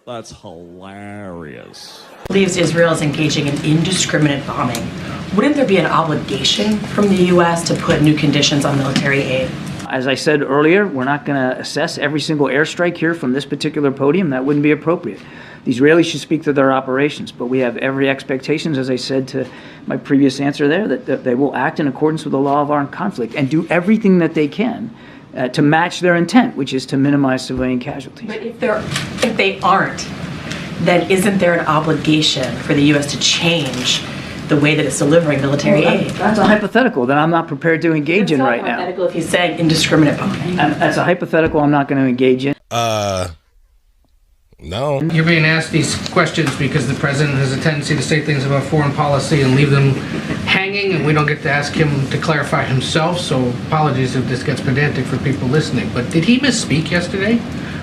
That's hilarious. Believes Israel is engaging in indiscriminate bombing. Wouldn't there be an obligation from the U.S. to put new conditions on military aid? As I said earlier, we're not going to assess every single airstrike here from this particular podium. That wouldn't be appropriate. The Israelis should speak to their operations, but we have every expectation, as I said to my previous answer there, that they will act in accordance with the law of armed conflict and do everything that they can to match their intent, which is to minimize civilian casualties. But if they aren't, then isn't there an obligation for the U.S. to change the way that it's delivering military aid? That's a hypothetical that I'm not prepared to engage in right now. Hypothetical if he's saying indiscriminate bombing. That's a hypothetical I'm not going to engage in. No. You're being asked these questions because the president has a tendency to say things about foreign policy and leave them hanging, and we don't get to ask him to clarify himself, so apologies if this gets pedantic for people listening. But did he misspeak yesterday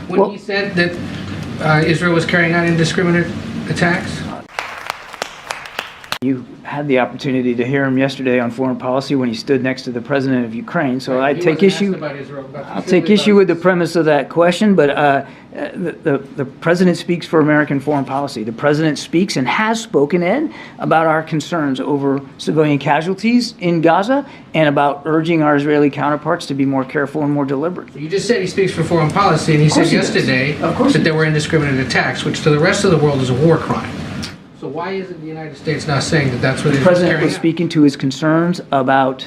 when he said that Israel was carrying out indiscriminate attacks? You had the opportunity to hear him yesterday on foreign policy when he stood next to the president of Ukraine. So I take issue. I'll take issue with the premise of that question. But the president speaks for American foreign policy. The president speaks and has spoken, Ed, about our concerns over civilian casualties in Gaza and about urging our Israeli counterparts to be more careful and more deliberate. You just said he speaks for foreign policy, and he said yesterday that there were indiscriminate attacks, which to the rest of the world is a war crime. So why isn't the United States now saying that that's what the president was speaking to his concerns about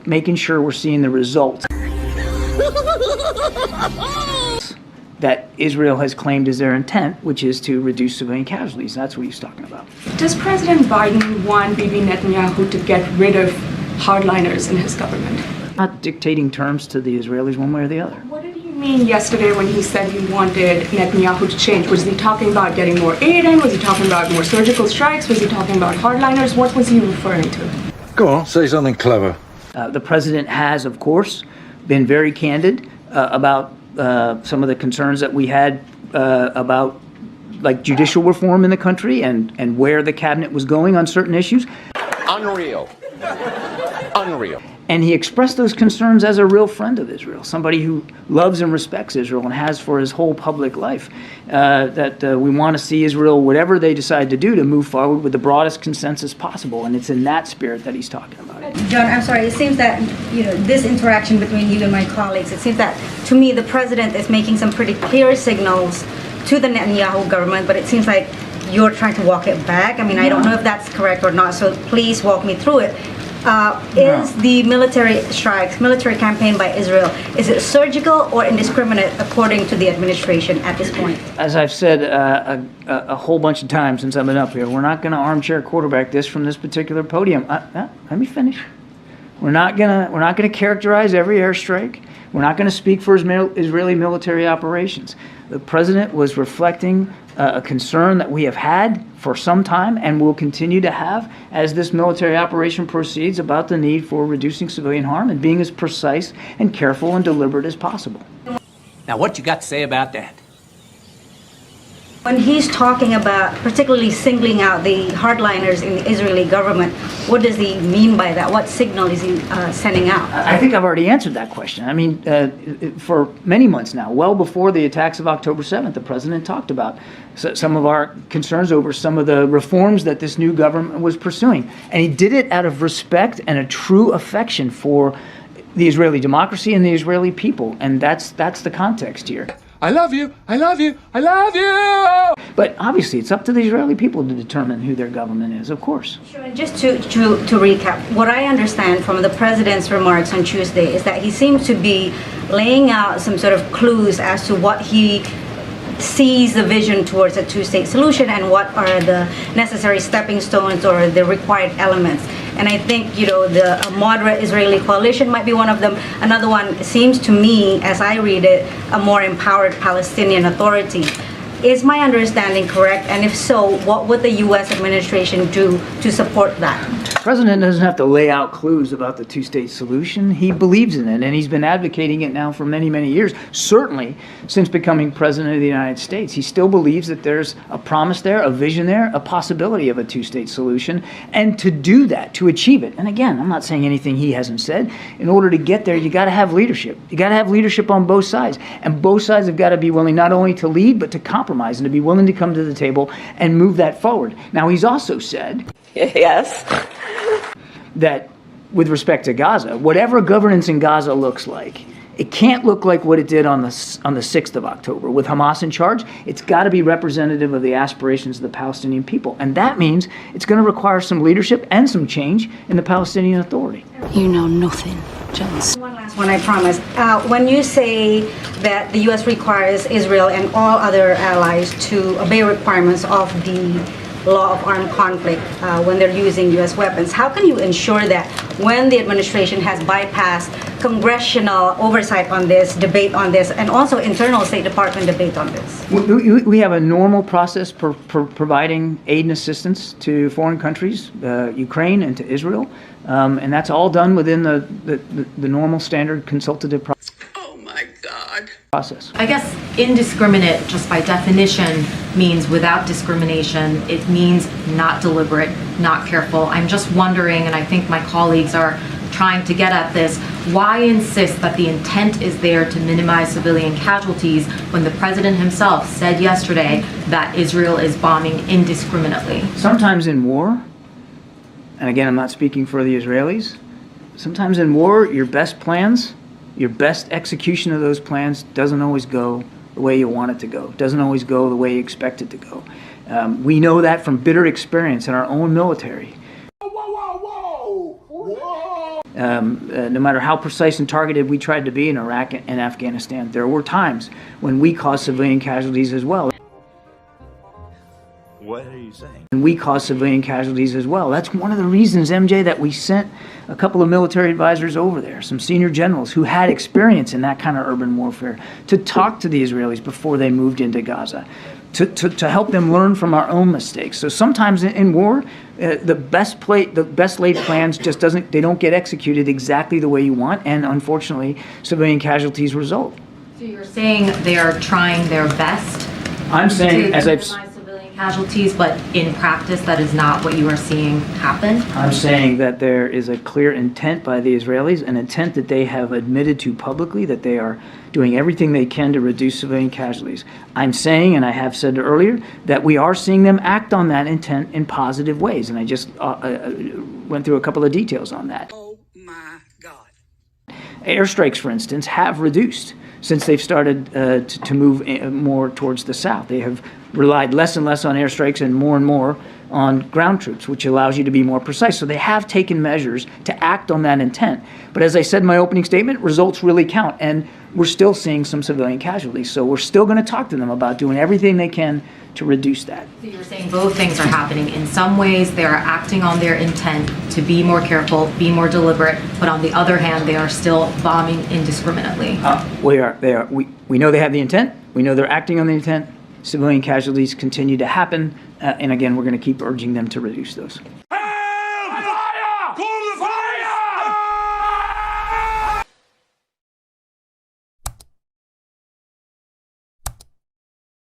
making sure we're seeing the results that Israel has claimed as their intent, which is to reduce civilian casualties. That's what he's talking about. Does President Biden want Bibi Netanyahu to get rid of hardliners in his government? Not dictating terms to the Israelis one way or the other. What did he mean yesterday when he said he wanted Netanyahu to change? Was he talking about getting more aid in? Was he talking about more surgical strikes? Was he talking about hardliners? What was he referring to? Go on, say something clever. The president has, of course, been very candid about some of the concerns that we had about like judicial reform in the country and where the cabinet was going on certain issues. Unreal. Unreal. And he expressed those concerns as a real friend of Israel, somebody who loves and respects Israel and has for his whole public life, that we want to see Israel, whatever they decide to do, to move forward with the broadest consensus possible. And it's in that spirit that he's talking about it. John, I'm sorry, it seems that, this interaction between you and my colleagues, it seems that, to me, the president is making some pretty clear signals to the Netanyahu government, but it seems like you're trying to walk it back. I mean, I don't know if that's correct or not, so please walk me through it. Is the military strikes, military campaign by Israel, is it surgical or indiscriminate according to the administration at this point? As I've said a whole bunch of times since I've been up here, we're not going to armchair quarterback this from this particular podium. Let me finish. We're not gonna characterize every airstrike. We're not going to speak for Israeli military operations. The president was reflecting a concern that we have had for some time and will continue to have as this military operation proceeds about the need for reducing civilian harm and being as precise and careful and deliberate as possible. Now, what you got to say about that? When he's talking about particularly singling out the hardliners in the Israeli government, what does he mean by that? What signal is he sending out? I think I've already answered that question. I mean, for many months now, well before the attacks of October 7th, the president talked about some of our concerns over some of the reforms that this new government was pursuing. And he did it out of respect and a true affection for the Israeli democracy and the Israeli people. And that's the context here. I love you, I love you, I love you! But obviously, it's up to the Israeli people to determine who their government is, of course. Sure, and just to recap, what I understand from the president's remarks on Tuesday is that he seems to be laying out some sort of clues as to what he sees the vision towards a two-state solution and what are the necessary stepping stones or the required elements. And I think, the moderate Israeli coalition might be one of them. Another one seems to me, as I read it, a more empowered Palestinian Authority. Is my understanding correct? And if so, what would the U.S. administration do to support that? The president doesn't have to lay out clues about the two-state solution. He believes in it, and he's been advocating it now for many, many years, certainly since becoming president of the United States. He still believes that there's a promise there, a vision there, a possibility of a two-state solution, and to do that, to achieve it. And again, I'm not saying anything he hasn't said. In order to get there, you got to have leadership. You got to have leadership on both sides, and both sides have got to be willing not only to lead, but to compromise and to be willing to come to the table and move that forward. Now, he's also said Yes. that with respect to Gaza, whatever governance in Gaza looks like, it can't look like what it did on the 6th of October. With Hamas in charge, it's got to be representative of the aspirations of the Palestinian people. And that means it's going to require some leadership and some change in the Palestinian Authority. You know nothing, Jones. One last one, I promise. When you say that the U.S. requires Israel and all other allies to obey requirements of the law of armed conflict when they're using U.S. weapons, how can you ensure that when the administration has bypassed congressional oversight on this, debate on this, and also internal State Department debate on this? We have a normal process for providing aid and assistance to foreign countries, Ukraine and to Israel, and that's all done within the normal standard consultative process. I guess indiscriminate, just by definition, means without discrimination. It means not deliberate, not careful. I'm just wondering, and I think my colleagues are trying to get at this, why insist that the intent is there to minimize civilian casualties when the president himself said yesterday that Israel is bombing indiscriminately? Sometimes in war, and again, I'm not speaking for the Israelis, sometimes in war, your best plans, your best execution of those plans doesn't always go the way you want it to go, doesn't always go the way you expect it to go. We know that from bitter experience in our own military. No matter how precise and targeted we tried to be in Iraq and Afghanistan, there were times when we caused civilian casualties as well. What are you saying? And we caused civilian casualties as well. That's one of the reasons, MJ, that we sent a couple of military advisors over there, some senior generals who had experience in that kind of urban warfare, to talk to the Israelis before they moved into Gaza, to help them learn from our own mistakes. So sometimes in war, the best laid plans just don't get executed exactly the way you want, and unfortunately, civilian casualties result. So you're saying they are trying their best? I'm saying, as I've casualties, but in practice that is not what you are seeing happen? I'm saying that there is a clear intent by the Israelis, an intent that they have admitted to publicly, that they are doing everything they can to reduce civilian casualties. I'm saying, and I have said earlier, that we are seeing them act on that intent in positive ways, and I just went through a couple of details on that. Oh my God. Airstrikes, for instance, have reduced since they've started to move more towards the south. They have relied less and less on airstrikes and more on ground troops, which allows you to be more precise. So they have taken measures to act on that intent. But as I said in my opening statement, results really count, and we're still seeing some civilian casualties. So we're still going to talk to them about doing everything they can to reduce that. So you're saying both things are happening. In some ways, they are acting on their intent to be more careful, be more deliberate, but on the other hand, they are still bombing indiscriminately. We know they have the intent. We know they're acting on the intent. Civilian casualties continue to happen. And again, we're going to keep urging them to reduce those.